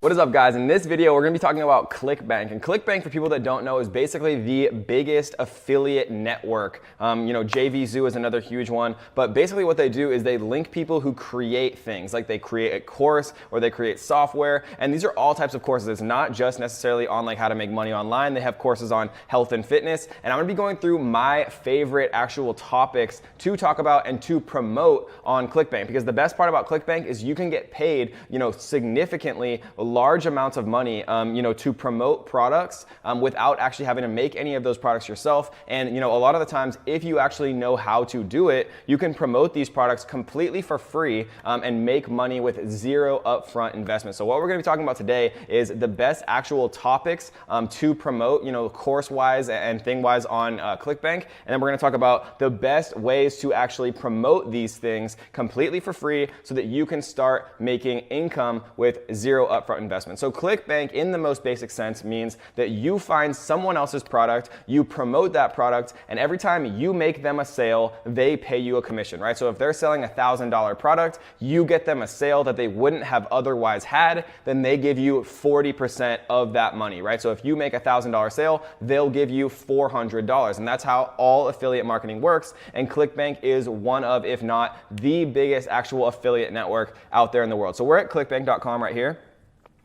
What is up, guys? In this video, we're gonna be talking about Clickbank. And Clickbank, for people that don't know, is basically the biggest affiliate network. JVZoo is another huge one. But basically what they do is they link people who create things. Like they create a course or they create software. And these are all types of courses. It's not just necessarily on like how to make money online. They have courses on health and fitness. And I'm gonna be going through my favorite actual topics to talk about and to promote on Clickbank. Because the best part about Clickbank is you can get paid, significantly large amounts of money, to promote products without actually having to make any of those products yourself. And a lot of the times, if you actually know how to do it, you can promote these products completely for free and make money with zero upfront investment. So what we're going to be talking about today is the best actual topics to promote, course-wise and thing-wise on Clickbank. And then we're going to talk about the best ways to actually promote these things completely for free so that you can start making income with zero upfront investment. So Clickbank, in the most basic sense, means that you find someone else's product, you promote that product, and every time you make them a sale, they pay you a commission, right? So if they're selling a $1,000 product, you get them a sale that they wouldn't have otherwise had, then they give you 40% of that money, right? So if you make a $1,000 sale, they'll give you $400. And that's how all affiliate marketing works. And Clickbank is one of, if not the biggest actual affiliate network out there in the world. So we're at clickbank.com right here.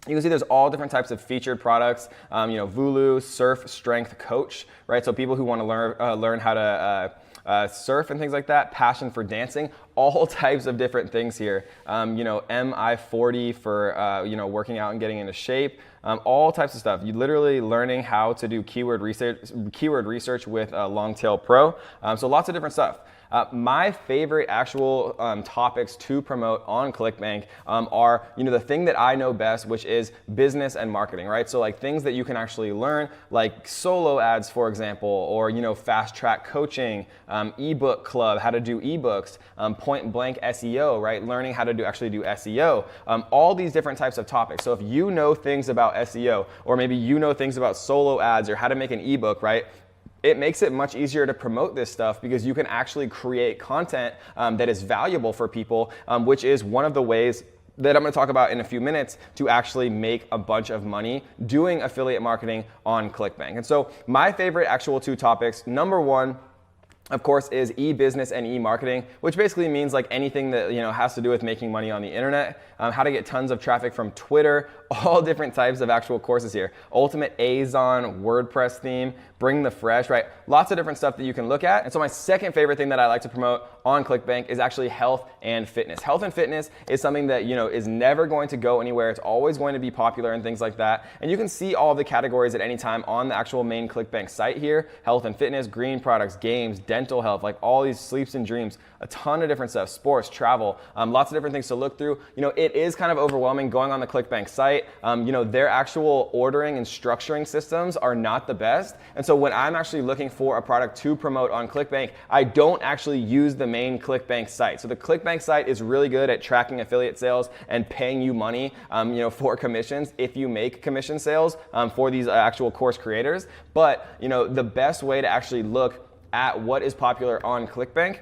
You can see there's all different types of featured products, Vulu, Surf, Strength, Coach, right? So people who want to learn how to surf and things like that, passion for dancing, all types of different things here. MI40 for, working out and getting into shape, all types of stuff. You literally learning how to do keyword research with Longtail Pro. So lots of different stuff. My favorite actual topics to promote on Clickbank are, the thing that I know best, which is business and marketing, right? So like things that you can actually learn, like solo ads, for example, or, fast track coaching, ebook club, how to do ebooks, point blank SEO, right? Learning how to actually do SEO, all these different types of topics. So if you know things about SEO, or maybe you know things about solo ads or how to make an ebook, right? It makes it much easier to promote this stuff because you can actually create content that is valuable for people, which is one of the ways that I'm going to talk about in a few minutes to actually make a bunch of money doing affiliate marketing on Clickbank. And so my favorite actual two topics, number one, of course, is e-business and e-marketing, which basically means like anything that has to do with making money on the internet, how to get tons of traffic from Twitter, all different types of actual courses here. Ultimate Azon, WordPress theme, Bring the Fresh, right? Lots of different stuff that you can look at. And so my second favorite thing that I like to promote on Clickbank is actually health and fitness. Health and fitness is something that is never going to go anywhere. It's always going to be popular and things like that. And you can see all of the categories at any time on the actual main Clickbank site here: health and fitness, green products, games, dental health, like all these sleeps and dreams, a ton of different stuff, sports, travel, lots of different things to look through. It is kind of overwhelming going on the Clickbank site. Their actual ordering and structuring systems are not the best. And so when I'm actually looking for a product to promote on Clickbank, I don't actually use the main Clickbank site. So the Clickbank site is really good at tracking affiliate sales and paying you money, for commissions if you make commission sales for these actual course creators. But the best way to actually look at what is popular on Clickbank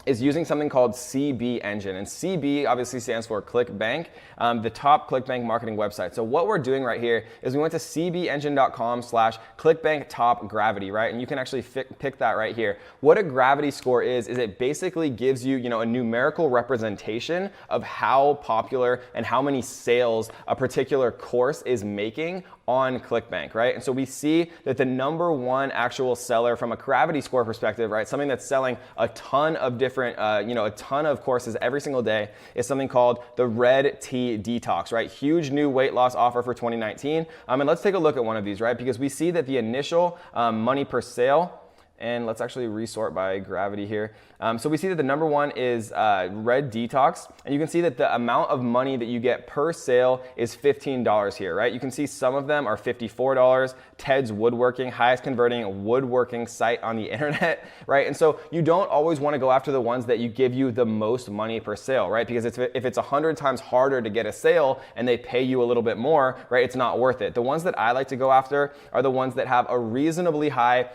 is using something called CB Engine. And CB obviously stands for Clickbank, the top Clickbank marketing website. So what we're doing right here is we went to cbengine.com/ClickbankTopGravity, right? And you can actually pick that right here. What a gravity score is it basically gives you, a numerical representation of how popular and how many sales a particular course is making on Clickbank, right? And so we see that the number one actual seller from a gravity score perspective, right, something that's selling a ton of different, a ton of courses every single day, is something called the Red Tea Detox, right? Huge new weight loss offer for 2019. And let's take a look at one of these, right? Because we see that the initial money per sale, and let's actually resort by gravity here. So we see that the number one is Red Detox, and you can see that the amount of money that you get per sale is $15 here, right? You can see some of them are $54. Ted's Woodworking, highest converting woodworking site on the internet, right? And so you don't always want to go after the ones that you give you the most money per sale, right? Because if it's 100 times harder to get a sale and they pay you a little bit more, right, it's not worth it. The ones that I like to go after are the ones that have a reasonably high,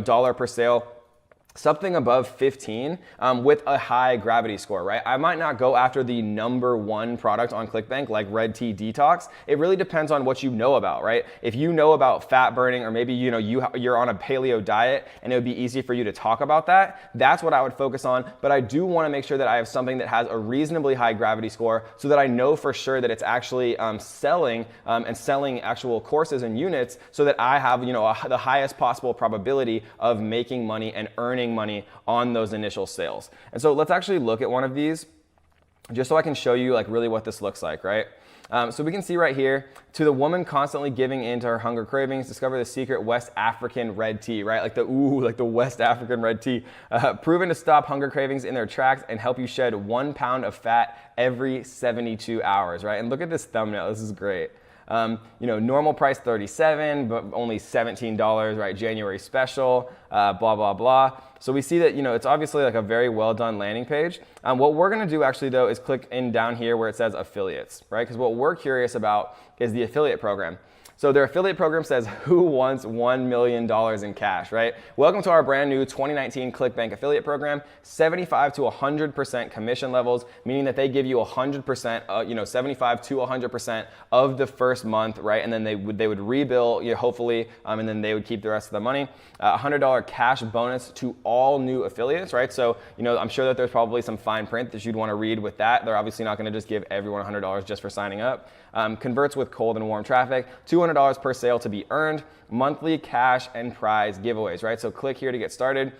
dollar per sale. something above 15 with a high gravity score, right? I might not go after the #1 product on Clickbank like Red Tea Detox. It really depends on what you know about, right? If you know about fat burning, or maybe you're on a paleo diet and it would be easy for you to talk about that, that's what I would focus on. But I do want to make sure that I have something that has a reasonably high gravity score so that I know for sure that it's actually selling and selling actual courses and units, so that I have the highest possible probability of making money and earning money on those initial sales. And so let's actually look at one of these just so I can show you like really what this looks like, right? So we can see right here, to the woman constantly giving in to her hunger cravings, discover the secret West African red tea, right? Like the West African red tea, proven to stop hunger cravings in their tracks and help you shed 1 pound of fat every 72 hours, right? And look at this thumbnail, this is great. Normal price $37, but only $17, right? January special, blah, blah, blah. So we see that, it's obviously like a very well done landing page. What we're gonna do actually though is click in down here where it says affiliates, right? Because what we're curious about is the affiliate program. So their affiliate program says, who wants $1 million in cash, right? Welcome to our brand new 2019 Clickbank affiliate program, 75 to 100% commission levels, meaning that they give you 100%, 75 to 100% of the first month, right? And then they would rebill, hopefully, and then they would keep the rest of the money. $100 cash bonus to all new affiliates, right? So, I'm sure that there's probably some fine print that you'd want to read with that. They're obviously not going to just give everyone $100 just for signing up. Converts with cold and warm traffic, $200 per sale to be earned, monthly cash and prize giveaways, right? So click here to get started.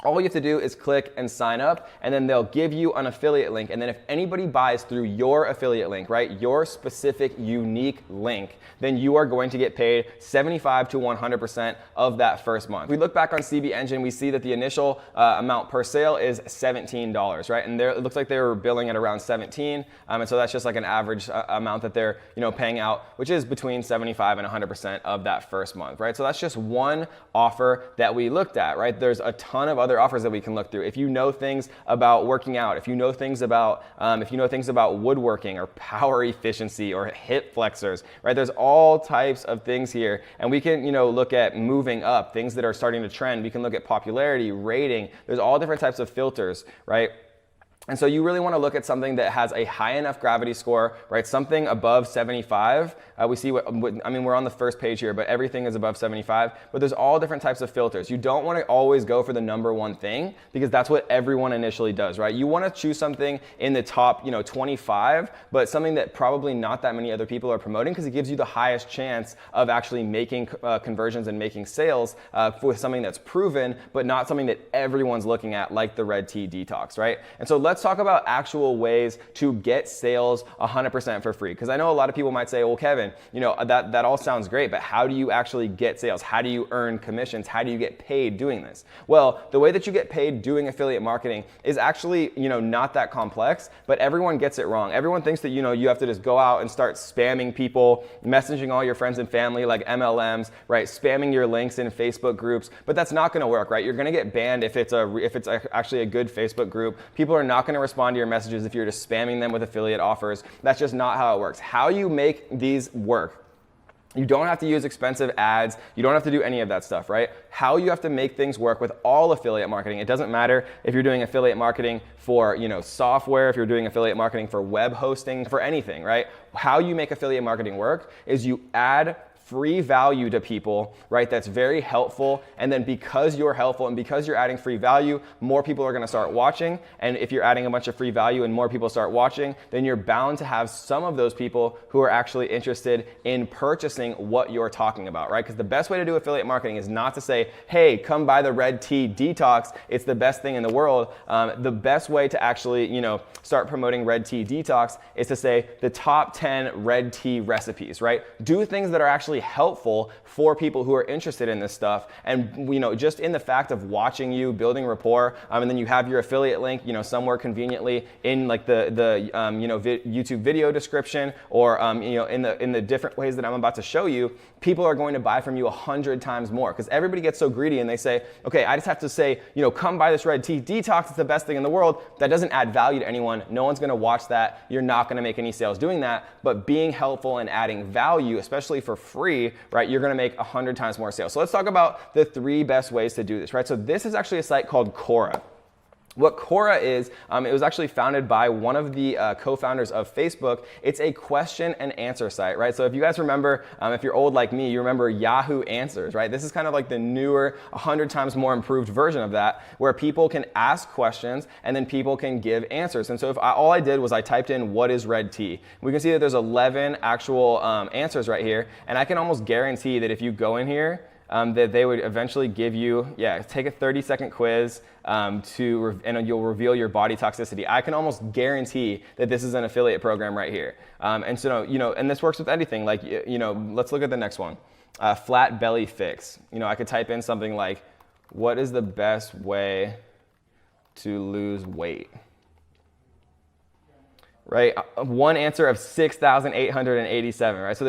All you have to do is click and sign up, and then they'll give you an affiliate link. And then if anybody buys through your affiliate link, right, your specific unique link, then you are going to get paid 75 to 100% of that first month. We look back on CB Engine, we see that the initial amount per sale is $17, right? And it looks like they were billing at around 17. And so that's just like an average amount that they're paying out, which is between 75 and 100% of that first month, right? So that's just one offer that we looked at, right? There's a ton of other offers that we can look through. If you know things about working out, if you know things about woodworking or power efficiency or hip flexors, right? There's all types of things here, and we can look at moving up, things that are starting to trend. We can look at popularity, rating. There's all different types of filters, right? And so you really want to look at something that has a high enough gravity score, right? Something above 75. We see we're on the first page here, but everything is above 75. But there's all different types of filters. You don't want to always go for the #1 thing, because that's what everyone initially does, right? You want to choose something in the top, 25, but something that probably not that many other people are promoting, because it gives you the highest chance of actually making conversions and making sales with something that's proven, but not something that everyone's looking at, like the Red Tea Detox, right? And so let's talk about actual ways to get sales 100% for free. Because I know a lot of people might say, well, Kevin, that all sounds great, but how do you actually get sales? How do you earn commissions? How do you get paid doing this? Well, the way that you get paid doing affiliate marketing is actually, not that complex, but everyone gets it wrong. Everyone thinks that, you have to just go out and start spamming people, messaging all your friends and family like MLMs, right? Spamming your links in Facebook groups, but that's not going to work, right? You're going to get banned if it's actually a good Facebook group. People are not going to respond to your messages if you're just spamming them with affiliate offers. That's just not how it works. How you make these work, you don't have to use expensive ads. You don't have to do any of that stuff, right? How you have to make things work with all affiliate marketing. It doesn't matter if you're doing affiliate marketing for, software, if you're doing affiliate marketing for web hosting, for anything, right? How you make affiliate marketing work is you add free value to people, right? That's very helpful. And then because you're helpful and because you're adding free value, more people are going to start watching. And if you're adding a bunch of free value and more people start watching, then you're bound to have some of those people who are actually interested in purchasing what you're talking about, right? Because the best way to do affiliate marketing is not to say, hey, come buy the Red Tea Detox. It's the best thing in the world. The best way to actually, start promoting Red Tea Detox is to say the top 10 red tea recipes, right? Do things that are actually helpful for people who are interested in this stuff. And just in the fact of watching you, building rapport, and then you have your affiliate link, somewhere conveniently in like the YouTube video description, or in the different ways that I'm about to show you, people are going to buy from you 100 times more, because everybody gets so greedy and they say, okay, I just have to say, come buy this Red Tea Detox, it's the best thing in the world. That doesn't add value to anyone. No one's going to watch that. You're not going to make any sales doing that. But being helpful and adding value, especially for free, free, right, you're gonna make 100 times more sales. So let's talk about the 3 best ways to do this, right? So this is actually a site called Quora. What Quora is, it was actually founded by one of the co-founders of Facebook. It's a question and answer site, right? So if you guys remember, if you're old like me, you remember Yahoo Answers, right? This is kind of like the newer, 100 times more improved version of that, where people can ask questions and then people can give answers. And so all I did was I typed in what is red tea. We can see that there's 11 actual answers right here, and I can almost guarantee that if you go in here, that they would eventually give you, take a 30-second quiz and you'll reveal your body toxicity. I can almost guarantee that this is an affiliate program right here. And so, and this works with anything. Like, let's look at the next one. Flat belly fix. I could type in something like, what is the best way to lose weight? Right, one answer of 6,887, right? So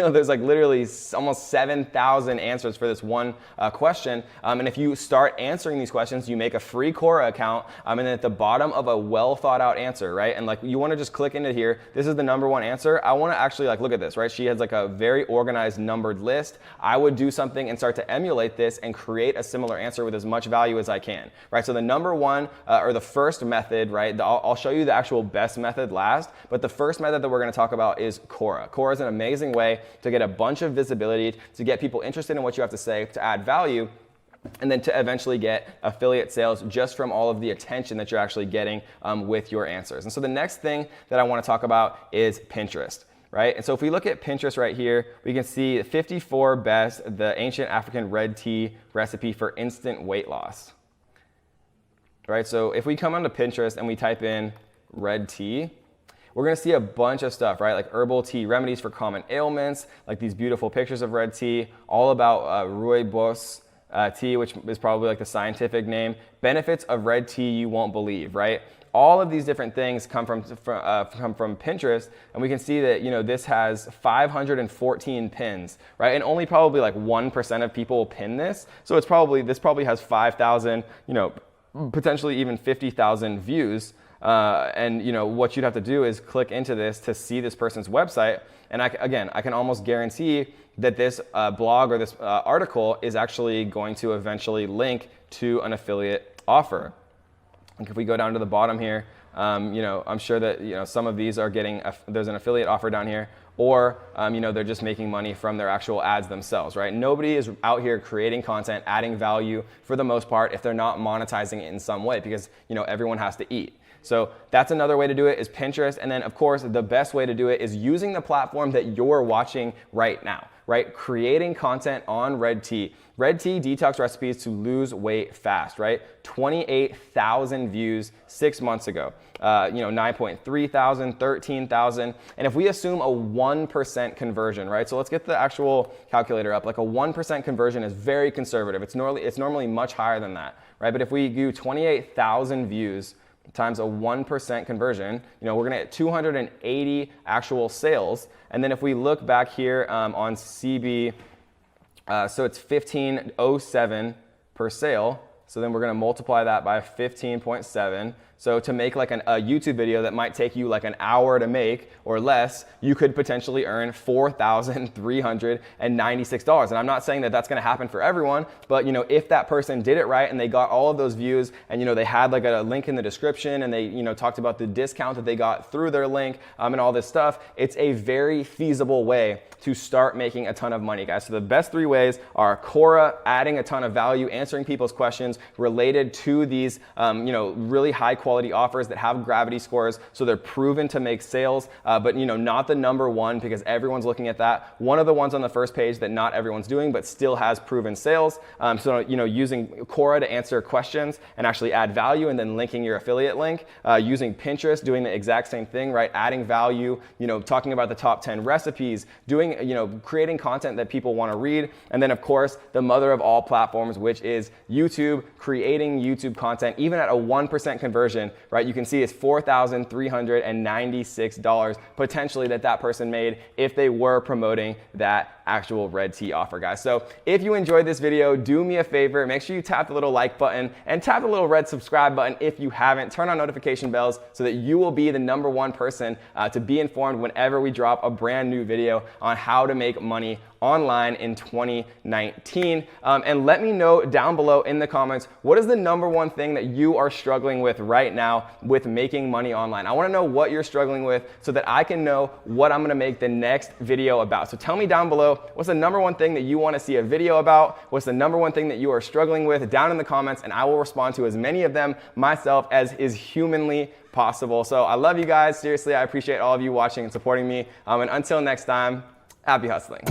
there's like literally almost 7,000 answers for this one question. And if you start answering these questions, you make a free Quora account, and then at the bottom of a well thought out answer, right? And like you want to just click into here. This is the #1 answer. I want to actually like look at this, right? She has like a very organized numbered list. I would do something and start to emulate this and create a similar answer with as much value as I can, right? So the #1 or the first method, right? I'll show you the actual best method last, but the first method that we're going to talk about is Quora. Quora is an amazing way to get a bunch of visibility, to get people interested in what you have to say, to add value, and then to eventually get affiliate sales just from all of the attention that you're actually getting with your answers. And so the next thing that I want to talk about is Pinterest. Right? And so if we look at Pinterest right here, we can see 54 best, the ancient African red tea recipe for instant weight loss. Right? So if we come onto Pinterest and we type in red tea, we're going to see a bunch of stuff, right? Like herbal tea remedies for common ailments, like these beautiful pictures of red tea, all about rooibos tea, which is probably like the scientific name. Benefits of red tea you won't believe, right? All of these different things come from Pinterest, and we can see that this has 514 pins, right? And only probably like 1% of people pin this, so this probably has 5,000, potentially even 50,000 views. And what you'd have to do is click into this to see this person's website. And I can almost guarantee that this blog or this article is actually going to eventually link to an affiliate offer. Like if we go down to the bottom here, I'm sure that some of these are getting there's an affiliate offer down here, or they're just making money from their actual ads themselves, right? Nobody is out here creating content, adding value for the most part if they're not monetizing it in some way, because everyone has to eat. So that's another way to do it is Pinterest. And then of course, the best way to do it is using the platform that you're watching right now, right? Creating content on red tea. Red tea detox recipes to lose weight fast, right? 28,000 views 6 months ago. 9.3 thousand, 13,000. And if we assume a 1% conversion, right? So let's get the actual calculator up. Like a 1% conversion is very conservative. It's normally much higher than that, right? But if we do 28,000 views times a 1% conversion, we're gonna get 280 actual sales. And then if we look back here on CB, so it's 1507 per sale. So then we're gonna multiply that by 15.7. So to make like a YouTube video that might take you like an hour to make or less, you could potentially earn $4,396. And I'm not saying that that's gonna happen for everyone, but if that person did it right and they got all of those views and they had like a link in the description and they talked about the discount that they got through their link and all this stuff, it's a very feasible way to start making a ton of money, guys. So the best 3 ways are Quora, adding a ton of value, answering people's questions related to these really high quality offers that have gravity scores, so they're proven to make sales, but not the #1 because everyone's looking at that. One of the ones on the first page that not everyone's doing but still has proven sales. So using Quora to answer questions and actually add value, and then linking your affiliate link. Using Pinterest, doing the exact same thing, right? Adding value, talking about the top 10 recipes, doing creating content that people want to read, and then of course the mother of all platforms, which is YouTube, creating YouTube content even at a 1% conversion. Right, you can see it's $4,396 potentially that person made if they were promoting that actual red tea offer, guys. So if you enjoyed this video, do me a favor, make sure you tap the little like button and tap the little red subscribe button if you haven't. Turn on notification bells so that you will be the #1 person to be informed whenever we drop a brand new video on how to make money online in 2019. And let me know down below in the comments, what is the #1 thing that you are struggling with right now with making money online? I wanna know what you're struggling with so that I can know what I'm gonna make the next video about. So tell me down below, what's the #1 thing that you wanna see a video about? What's the #1 thing that you are struggling with down in the comments, and I will respond to as many of them myself as is humanly possible. So I love you guys. Seriously, I appreciate all of you watching and supporting me. And until next time, happy hustling.